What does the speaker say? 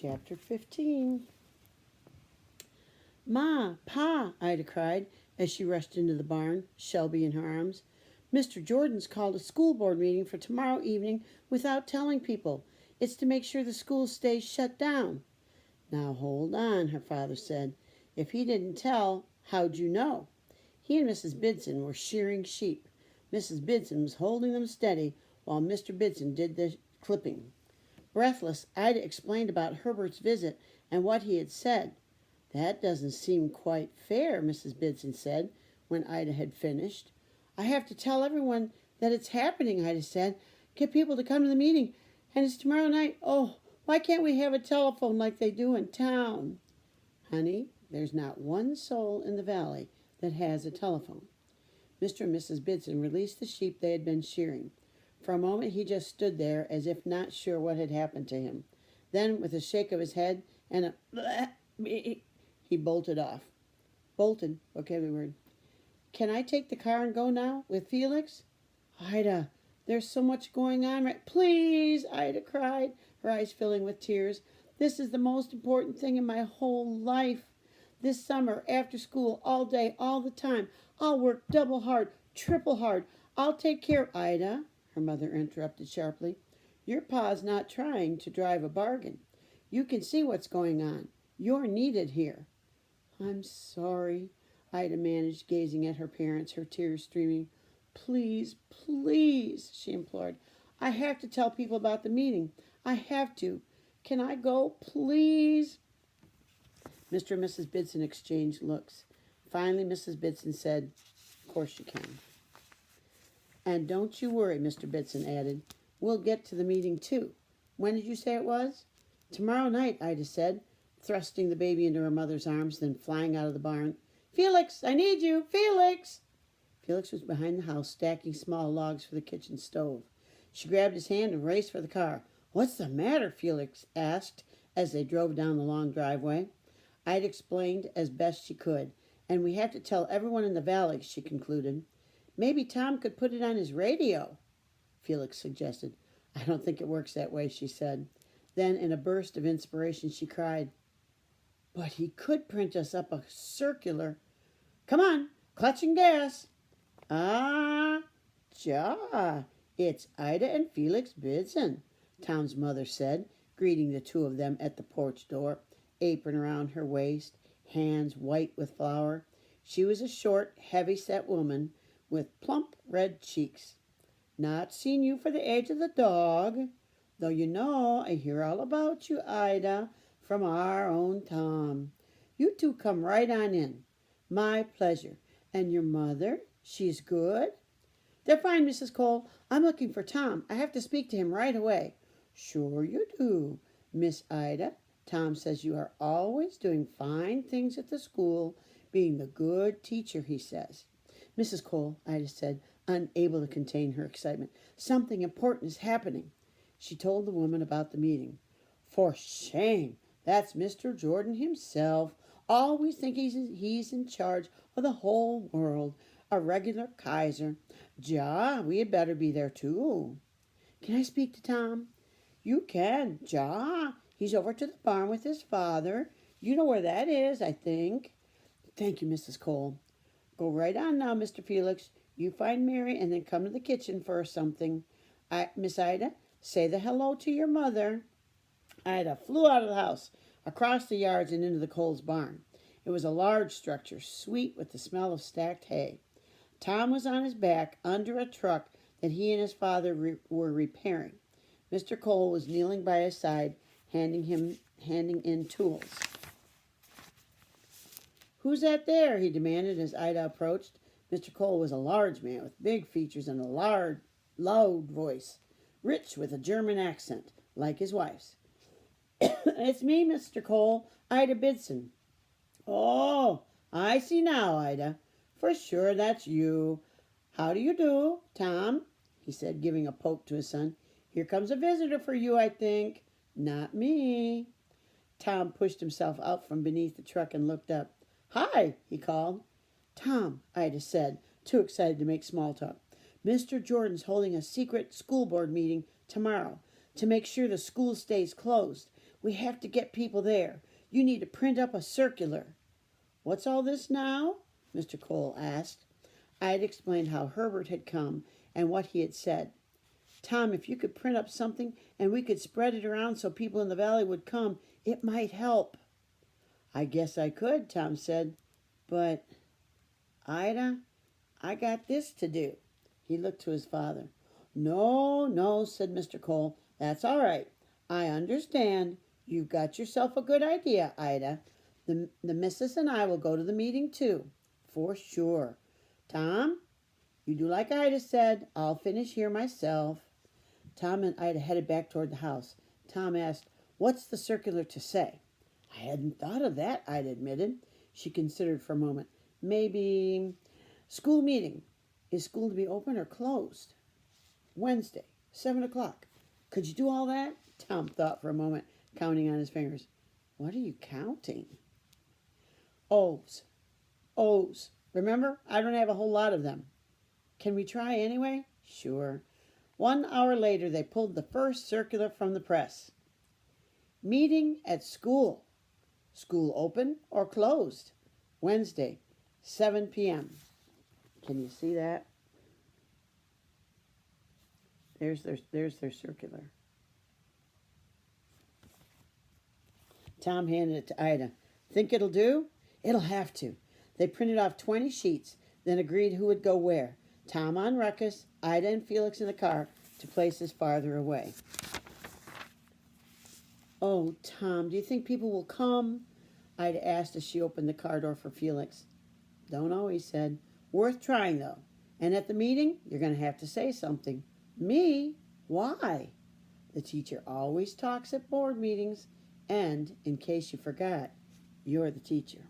Chapter 15. Ma, Pa, Ida cried as she rushed into the barn, Shelby in her arms. Mr. Jordan's called a school board meeting for tomorrow evening without telling people. It's to make sure the school stays shut down. Now hold on, her father said. If he didn't tell, how'd you know? He and Mrs. Bidson were shearing sheep. Mrs. Bidson was holding them steady while Mr. Bidson did the clipping. Breathless, Ida explained about Herbert's visit and what he had said. That doesn't seem quite fair, Mrs. Bidson said when Ida had finished. I have to tell everyone that it's happening, Ida said. Get people to come to the meeting, and it's tomorrow night. Oh, why can't we have a telephone like they do in town? Honey, there's not one soul in the valley that has a telephone. Mr. and Mrs. Bidson released the sheep they had been shearing. For a moment he just stood there as if not sure what had happened to him. Then, with a shake of his head and a bleh, he bolted off. Bolted, vocabulary word. Can I take the car and go now with Felix? Ida, there's so much going on right. Please, Ida cried, her eyes filling with tears. This is the most important thing in my whole life. This summer, after school, all day, all the time, I'll work double hard, triple hard. I'll take care. Ida, her mother interrupted sharply. Your pa's not trying to drive a bargain. You can see what's going on. You're needed here. I'm sorry, Ida managed, gazing at her parents, her tears streaming. Please, please, she implored. I have to tell people about the meeting. I have to. Can I go, please? Mr. and Mrs. Bidson exchanged looks. Finally, Mrs. Bidson said, Of course you can. And don't you worry, Mr. Bidson added. We'll get to the meeting, too. When did you say it was? Tomorrow night, Ida said, thrusting the baby into her mother's arms, then flying out of the barn. Felix, I need you, Felix! Felix was behind the house, stacking small logs for the kitchen stove. She grabbed his hand and raced for the car. What's the matter? Felix asked as they drove down the long driveway. Ida explained as best she could. And we have to tell everyone in the valley, she concluded. Maybe Tom could put it on his radio, Felix suggested. I don't think it works that way, she said. Then, in a burst of inspiration, she cried, But he could print us up a circular. Come on, clutching gas. Ah, ja, it's Ida and Felix Bidson, Tom's mother said, greeting the two of them at the porch door, apron around her waist, hands white with flour. She was a short, heavy-set woman with plump red cheeks. Not seen you for the age of the dog, though you know I hear all about you, Ida, from our own Tom. You two come right on in. My pleasure. And your mother? She's good? They're fine, Mrs. Cole. I'm looking for Tom. I have to speak to him right away. Sure you do, Miss Ida. Tom says you are always doing fine things at the school, being the good teacher, he says. Mrs. Cole, Ida said, unable to contain her excitement, something important is happening. She told the woman about the meeting. For shame! That's Mr. Jordan himself. Always think he's in charge of the whole world. A regular Kaiser. Ja, we had better be there too. Can I speak to Tom? You can, Ja. He's over to the barn with his father. You know where that is, I think. Thank you, Mrs. Cole. Go right on now, Mr. Felix. You find Mary and then come to the kitchen for something. Miss Ida, say the hello to your mother. Ida flew out of the house, across the yards and into the Coles barn. It was a large structure, sweet with the smell of stacked hay. Tom was on his back under a truck that he and his father were repairing. Mr. Cole was kneeling by his side, handing in tools. Who's that there? He demanded as Ida approached. Mr. Cole was a large man with big features and a loud voice, rich with a German accent, like his wife's. It's me, Mr. Cole, Ida Bidson. Oh, I see now, Ida. For sure, that's you. How do you do, Tom? He said, giving a poke to his son. Here comes a visitor for you, I think. Not me. Tom pushed himself out from beneath the truck and looked up. Hi, he called. Tom, Ida said, too excited to make small talk. Mr. Jordan's holding a secret school board meeting tomorrow to make sure the school stays closed. We have to get people there. You need to print up a circular." "What's all this now?" Mr. Cole asked. Ida explained how Herbert had come and what he had said. "Tom, if you could print up something and we could spread it around so people in the valley would come, it might help." "I guess I could," Tom said. "But, Ida, I got this to do." He looked to his father. "No, no," said Mr. Cole. "That's all right. I understand. You've got yourself a good idea, Ida. The missus and I will go to the meeting too, for sure. Tom, you do like Ida said. I'll finish here myself." Tom and Ida headed back toward the house. Tom asked, "What's the circular to say?" "I hadn't thought of that," Ida admitted. She considered for a moment. "Maybe, school meeting. Is school to be open or closed? Wednesday, 7 o'clock. Could you do all that?" Tom thought for a moment, counting on his fingers. "What are you counting?" "O's. O's. Remember, I don't have a whole lot of them." "Can we try anyway?" "Sure." 1 hour later, they pulled the first circular from the press. "Meeting at school. School open or closed. Wednesday, 7 p.m. Can you see that? There's their circular. Tom handed it to Ida. "Think it'll do?" "It'll have to." They printed off 20 sheets, then agreed who would go where. Tom on ruckus, Ida and Felix in the car to places farther away. "Oh, Tom, do you think people will come?" Ida asked as she opened the car door for Felix. "Don't know," he said. "Worth trying, though. And at the meeting, you're going to have to say something." "Me? Why?" "The teacher always talks at board meetings. And, in case you forgot, you're the teacher."